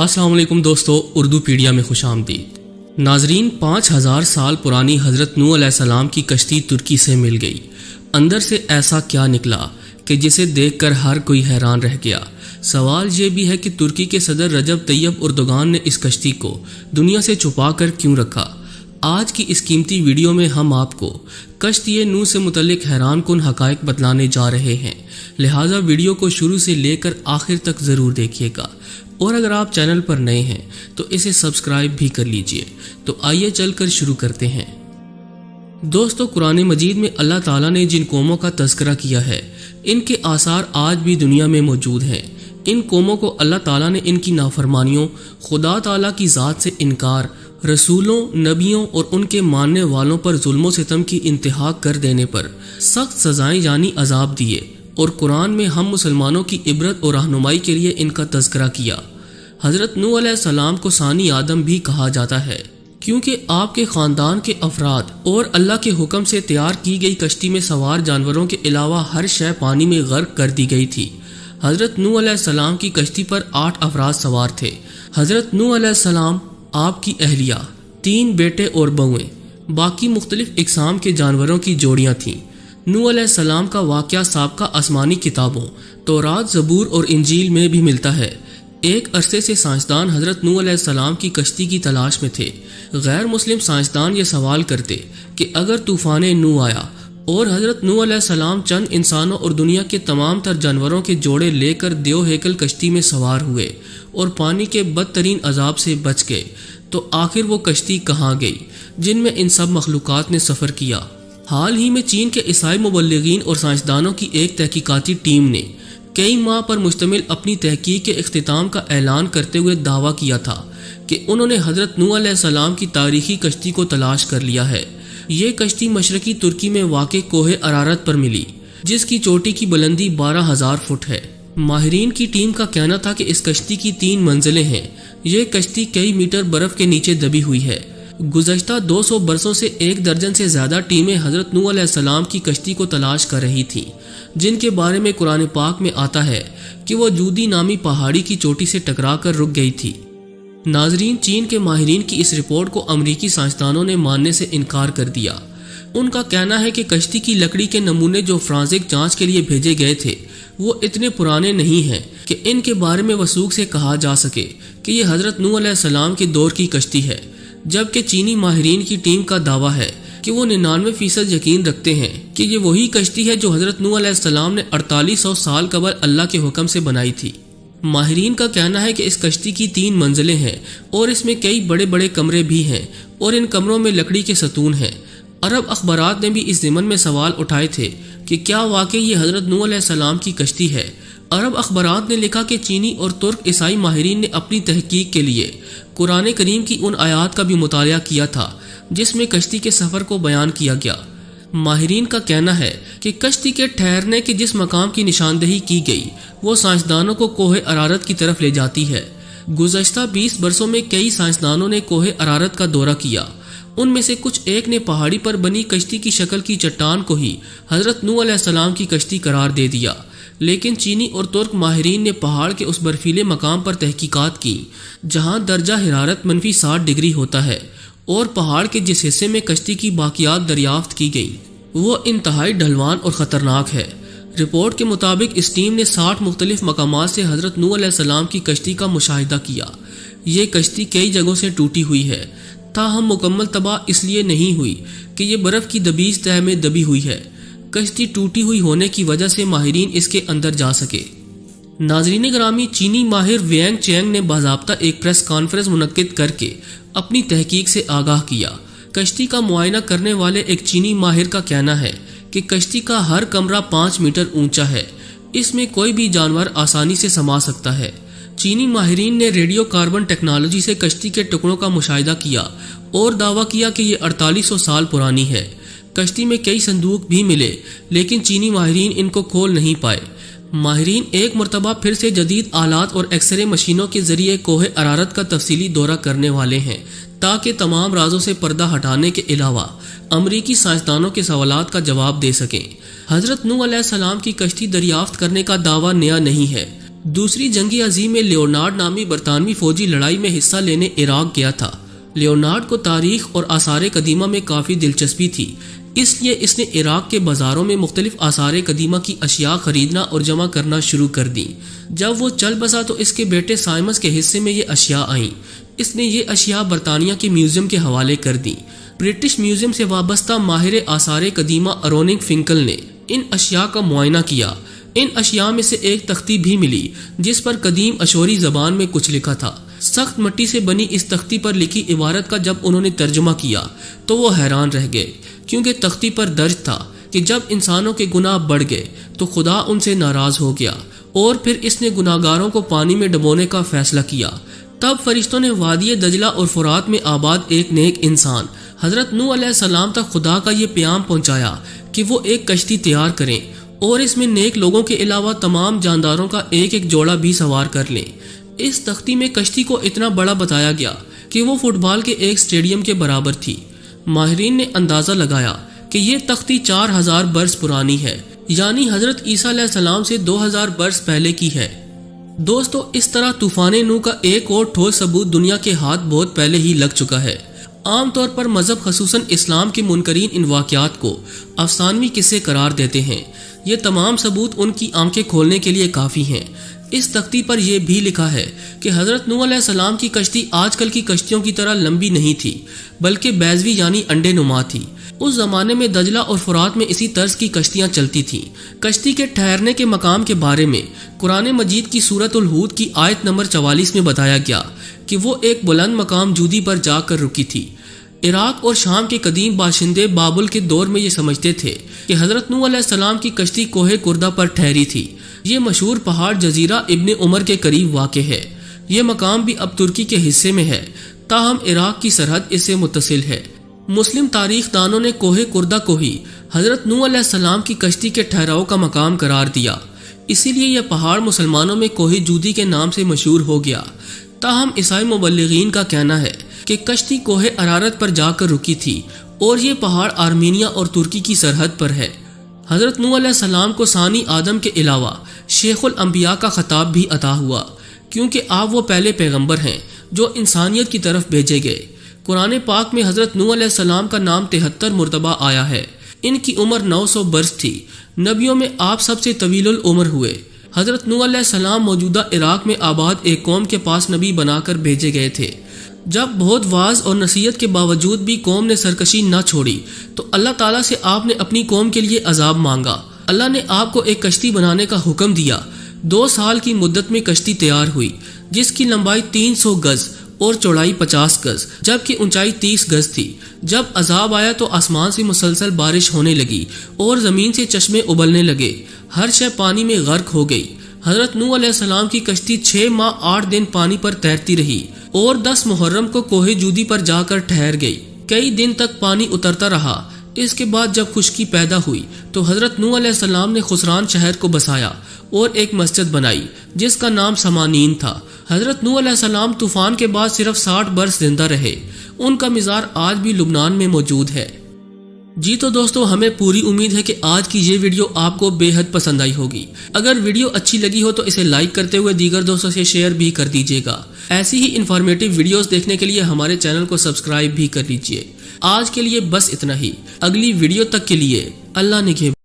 السلام علیکم دوستو، اردو پیڈیا میں خوش آمدید۔ ناظرین، 5000 سال پرانی حضرت نوح علیہ السلام کی کشتی ترکی سے مل گئی۔ اندر سے ایسا کیا نکلا کہ جسے دیکھ کر ہر کوئی حیران رہ گیا۔ سوال یہ بھی ہے کہ ترکی کے صدر رجب طیب اردوغان نے اس کشتی کو دنیا سے چھپا کر کیوں رکھا؟ آج کی اس قیمتی ویڈیو میں ہم آپ کو کشتی نوح سے متعلق حیران کن حقائق بتلانے جا رہے ہیں، لہٰذا ویڈیو کو شروع سے لے کر آخر تک ضرور دیکھیے گا، اور اگر آپ چینل پر نئے ہیں تو اسے سبسکرائب بھی کر لیجئے۔ تو آئیے چل کر شروع کرتے ہیں۔ دوستو، قرآن مجید میں اللہ تعالیٰ نے جن قوموں کا تذکرہ کیا ہے، ان کے آثار آج بھی دنیا میں موجود ہیں۔ ان قوموں کو اللہ تعالیٰ نے ان کی نافرمانیوں، خدا تعالیٰ کی ذات سے انکار، رسولوں، نبیوں اور ان کے ماننے والوں پر ظلم و ستم کی انتہا کر دینے پر سخت سزائیں یعنی عذاب دیے، اور قرآن میں ہم مسلمانوں کی عبرت اور رہنمائی کے لیے ان کا تذکرہ کیا۔ حضرت نوح علیہ السلام کو ثانی آدم بھی کہا جاتا ہے، کیونکہ آپ کے خاندان کے افراد اور اللہ کے حکم سے تیار کی گئی کشتی میں سوار جانوروں کے علاوہ ہر شے پانی میں غرق کر دی گئی تھی۔ حضرت نوح علیہ السلام کی کشتی پر 8 افراد سوار تھے۔ حضرت نوح علیہ السلام، آپ کی اہلیہ، 3 بیٹے اور بہویں، باقی مختلف اقسام کے جانوروں کی جوڑیاں تھیں۔ نوح علیہ السلام کا واقعہ سابقہ آسمانی کتابوں تورات، زبور اور انجیل میں بھی ملتا ہے۔ ایک عرصے سے سائنسدان حضرت نوح علیہ السلام کی کشتی کی تلاش میں تھے۔ غیر مسلم سائنسدان یہ سوال کرتے کہ اگر طوفان نوح آیا اور حضرت نوح علیہ السلام چند انسانوں اور دنیا کے تمام تر جانوروں کے جوڑے لے کر دیو ہیکل کشتی میں سوار ہوئے اور پانی کے بدترین عذاب سے بچ گئے، تو آخر وہ کشتی کہاں گئی جن میں ان سب مخلوقات نے سفر کیا؟ حال ہی میں چین کے عیسائی مبلغین اور سائنسدانوں کی ایک تحقیقاتی ٹیم نے کئی ماہ پر مشتمل اپنی تحقیق کے اختتام کا اعلان کرتے ہوئے دعویٰ کیا تھا کہ انہوں نے حضرت نوح علیہ السلام کی تاریخی کشتی کو تلاش کر لیا ہے۔ یہ کشتی مشرقی ترکی میں واقع کوہ ارارات پر ملی، جس کی چوٹی کی بلندی 12,000 فٹ ہے۔ ماہرین کی ٹیم کا کہنا تھا کہ اس کشتی کی 3 منزلیں ہیں۔ یہ کشتی کئی میٹر برف کے نیچے دبی ہوئی ہے۔ گزشتہ 200 برسوں سے 1 درجن سے زیادہ ٹیمیں حضرت نوح علیہ السلام کی کشتی کو تلاش کر رہی تھیں، جن کے بارے میں قرآن پاک میں آتا ہے کہ وہ جودی نامی پہاڑی کی چوٹی سے ٹکرا کر رک گئی تھی۔ ناظرین، چین کے ماہرین کی اس رپورٹ کو امریکی سائنسدانوں نے ماننے سے انکار کر دیا۔ ان کا کہنا ہے کہ کشتی کی لکڑی کے نمونے جو فرانسک جانچ کے لیے بھیجے گئے تھے وہ اتنے پرانے نہیں ہیں کہ ان کے بارے میں وثوق سے کہا جا سکے کہ یہ حضرت نوح علیہ السلام کے دور کی کشتی ہے، جبکہ چینی ماہرین کی ٹیم کا دعویٰ ہے کہ وہ 99% یقین رکھتے ہیں کہ یہ وہی کشتی ہے جو حضرت نوح علیہ السلام نے 4800 سال قبل اللہ کے حکم سے بنائی تھی۔ ماہرین کا کہنا ہے کہ اس کشتی کی 3 منزلیں ہیں اور اس میں کئی بڑے بڑے کمرے بھی ہیں، اور ان کمروں میں لکڑی کے ستون ہیں۔ عرب اخبارات نے بھی اس ضمن میں سوال اٹھائے تھے کہ کیا واقعی یہ حضرت نوح علیہ السلام کی کشتی ہے؟ عرب اخبارات نے لکھا کہ چینی اور ترک عیسائی ماہرین نے اپنی تحقیق کے لیے قرآن کریم کی ان آیات کا بھی مطالعہ کیا تھا جس میں کشتی کے سفر کو بیان کیا گیا۔ ماہرین کا کہنا ہے کہ کشتی کے ٹھہرنے کے جس مقام کی نشاندہی کی گئی وہ سائنسدانوں کو کوہ ارارات کی طرف لے جاتی ہے۔ گزشتہ 20 برسوں میں کئی سائنسدانوں نے کوہ ارارات کا دورہ کیا۔ ان میں سے کچھ ایک نے پہاڑی پر بنی کشتی کی شکل کی چٹان کو ہی حضرت نوح علیہ السلام کی کشتی قرار دے دیا، لیکن چینی اور ترک ماہرین نے پہاڑ کے اس برفیلے مقام پر تحقیقات کی جہاں درجہ حرارت -60 ڈگری ہوتا ہے، اور پہاڑ کے جس حصے میں کشتی کی باقیات دریافت کی گئی وہ انتہائی ڈھلوان اور خطرناک ہے۔ رپورٹ کے مطابق اس ٹیم نے 60 مختلف مقامات سے حضرت نوح علیہ السلام کی کشتی کا مشاہدہ کیا۔ یہ کشتی کئی جگہوں سے ٹوٹی ہوئی ہے، تاہم مکمل تباہ اس لیے نہیں ہوئی کہ یہ برف کی دبیج تہہ میں دبی ہوئی ہے۔ کشتی ٹوٹی ہوئی ہونے کی وجہ سے ماہرین اس کے اندر جا سکے۔ ناظرین گرامی، چینی ماہر وینگ چینگ نے باضابطہ ایک پریس کانفرنس منعقد کر کے اپنی تحقیق سے آگاہ کیا۔ کشتی کا معائنہ کرنے والے ایک چینی ماہر کا کہنا ہے کہ کشتی کا ہر کمرہ 5 میٹر اونچا ہے، اس میں کوئی بھی جانور آسانی سے سما سکتا ہے۔ چینی ماہرین نے ریڈیو کاربن ٹیکنالوجی سے کشتی کے ٹکڑوں کا مشاہدہ کیا اور دعویٰ کیا کہ یہ 4800 سال پرانی ہے۔ کشتی میں کئی صندوق بھی ملے، لیکن چینی ماہرین ان کو کھول نہیں پائے۔ ماہرین ایک مرتبہ پھر سے جدید آلات اور ایکس رے مشینوں کے ذریعے کوہ ارارات کا تفصیلی دورہ کرنے والے ہیں تاکہ تمام رازوں سے پردہ ہٹانے کے علاوہ امریکی سائنسدانوں کے سوالات کا جواب دے سکیں۔ حضرت نوح علیہ السلام کی کشتی دریافت کرنے کا دعویٰ نیا نہیں ہے۔ دوسری جنگ عظیم میں لیونارڈ نامی برطانوی فوجی لڑائی میں حصہ لینے عراق گیا تھا۔ لیونارڈ کو تاریخ اور آثار قدیمہ میں کافی دلچسپی تھی، اس لیے اس نے عراق کے بازاروں میں مختلف آثار قدیمہ کی اشیاء خریدنا اور جمع کرنا شروع کر دی۔ جب وہ چل بسا تو اس کے بیٹے سائمس کے حصے میں یہ اشیاء آئیں۔ اس نے یہ اشیاء برطانیہ کے میوزیم کے حوالے کر دیں۔ برٹش میوزیم سے وابستہ ماہر آثار قدیمہ اروننگ فنکل نے ان اشیاء کا معائنہ کیا۔ ان اشیاء میں سے ایک تختی بھی ملی جس پر قدیم اشوری زبان میں کچھ لکھا تھا۔ سخت مٹی سے بنی اس تختی پر لکھی عبارت کا جب انہوں نے ترجمہ کیا تو وہ حیران رہ گئے، کیونکہ تختی پر درج تھا کہ جب انسانوں کے گناہ بڑھ گئے تو خدا ان سے ناراض ہو گیا اور پھر اس نے گناہگاروں کو پانی میں ڈبونے کا فیصلہ کیا۔ تب فرشتوں نے وادی دجلہ اور فرات میں آباد ایک نیک انسان حضرت نوح علیہ السلام تک خدا کا یہ پیام پہنچایا کہ وہ ایک کشتی تیار کریں اور اس میں نیک لوگوں کے علاوہ تمام جانداروں کا ایک ایک جوڑا بھی سوار کر لیں۔ اس تختی میں کشتی کو اتنا بڑا بتایا گیا کہ وہ فٹ بال کے ایک اسٹیڈیم کے برابر تھی۔ ماہرین نے اندازہ لگایا کہ یہ تختی 4000 برس پرانی ہے، یعنی حضرت عیسیٰ علیہ السلام سے 2000 برس پہلے کی ہے۔ دوستو، اس طرح طوفان نوح کا ایک اور ٹھوس ثبوت دنیا کے ہاتھ بہت پہلے ہی لگ چکا ہے۔ عام طور پر مذہب خصوصاً اسلام کے منکرین ان واقعات کو افسانوی قصے قرار دیتے ہیں۔ یہ تمام ثبوت ان کی آنکھیں کھولنے کے لیے کافی ہیں۔ اس تختی پر یہ بھی لکھا ہے کہ حضرت نوح علیہ السلام کی کشتی آج کل کی کشتیوں کی طرح لمبی نہیں تھی، بلکہ بیضوی یعنی انڈے نما تھی۔ اس زمانے میں دجلہ اور فرات میں اسی طرز کی کشتیاں چلتی تھیں۔ کشتی کے ٹھہرنے کے مقام کے بارے میں قرآن مجید کی سورۃ الہود کی آیت نمبر 44 میں بتایا گیا کہ وہ ایک بلند مقام جودی پر جا کر رکی تھی۔ عراق اور شام کے قدیم باشندے بابل کے دور میں یہ سمجھتے تھے کہ حضرت نوح علیہ السلام کی کشتی کوہ کردہ پر ٹھہری تھی۔ یہ مشہور پہاڑ جزیرہ ابن عمر کے قریب واقع ہے۔ یہ مقام بھی اب ترکی کے حصے میں ہے، تاہم عراق کی سرحد اس سے متصل ہے۔ مسلم تاریخ دانوں نے کوہ کردہ کو ہی حضرت نوح علیہ السلام کی کشتی کے ٹھہراؤ کا مقام قرار دیا، اسی لیے یہ پہاڑ مسلمانوں میں کوہ جودی کے نام سے مشہور ہو گیا۔ تاہم عیسائی مبلغین کا کہنا ہے کہ کشتی کوہ ارارت پر جا کر رکی تھی اور یہ پہاڑ آرمینیا اور ترکی کی سرحد پر ہے۔ حضرت نوح علیہ السلام کو ثانی آدم کے علاوہ شیخ الانبیاء کا خطاب بھی عطا ہوا، کیونکہ آپ وہ پہلے پیغمبر ہیں جو انسانیت کی طرف بھیجے گئے۔ قرآن پاک میں حضرت نوح علیہ السلام کا نام 73 مرتبہ آیا ہے۔ ان کی عمر 900 برس تھی۔ نبیوں میں آپ سب سے طویل العمر ہوئے۔ حضرت نوح علیہ السلام موجودہ عراق میں آباد ایک قوم کے پاس نبی بنا کر بھیجے گئے تھے۔ جب بہت واعظ اور نصیحت کے باوجود بھی قوم نے سرکشی نہ چھوڑی تو اللہ تعالیٰ سے آپ نے اپنی قوم کے لیے عذاب مانگا۔ اللہ نے آپ کو ایک کشتی بنانے کا حکم دیا۔ 2 سال کی مدت میں کشتی تیار ہوئی، جس کی لمبائی 300 گز اور چوڑائی 50 گز جبکہ اونچائی 30 گز تھی۔ جب عذاب آیا تو آسمان سے مسلسل بارش ہونے لگی اور زمین سے چشمے ابلنے لگے، ہر شے پانی میں غرق ہو گئی۔ حضرت نوح علیہ السلام کی کشتی 6 ماہ 8 دن پانی پر تیرتی رہی اور 10 محرم کو کوہ جودی پر جا کر ٹھہر گئی۔ کئی دن تک پانی اترتا رہا۔ اس کے بعد جب خشکی پیدا ہوئی تو حضرت نوح علیہ السلام نے خسران شہر کو بسایا اور ایک مسجد بنائی جس کا نام سمانین تھا۔ حضرت نوح علیہ السلام طوفان کے بعد صرف 60 برس زندہ رہے۔ ان کا مزار آج بھی لبنان میں موجود ہے۔ جی تو دوستو، ہمیں پوری امید ہے کہ آج کی یہ ویڈیو آپ کو بے حد پسند آئی ہوگی۔ اگر ویڈیو اچھی لگی ہو تو اسے لائک کرتے ہوئے دیگر دوستوں سے شیئر بھی کر دیجیے گا۔ ایسی ہی انفارمیٹیو ویڈیوز دیکھنے کے لیے ہمارے چینل کو سبسکرائب بھی کر لیجیے۔ آج کے لیے بس اتنا ہی۔ اگلی ویڈیو تک کے لیے اللہ نگہبان۔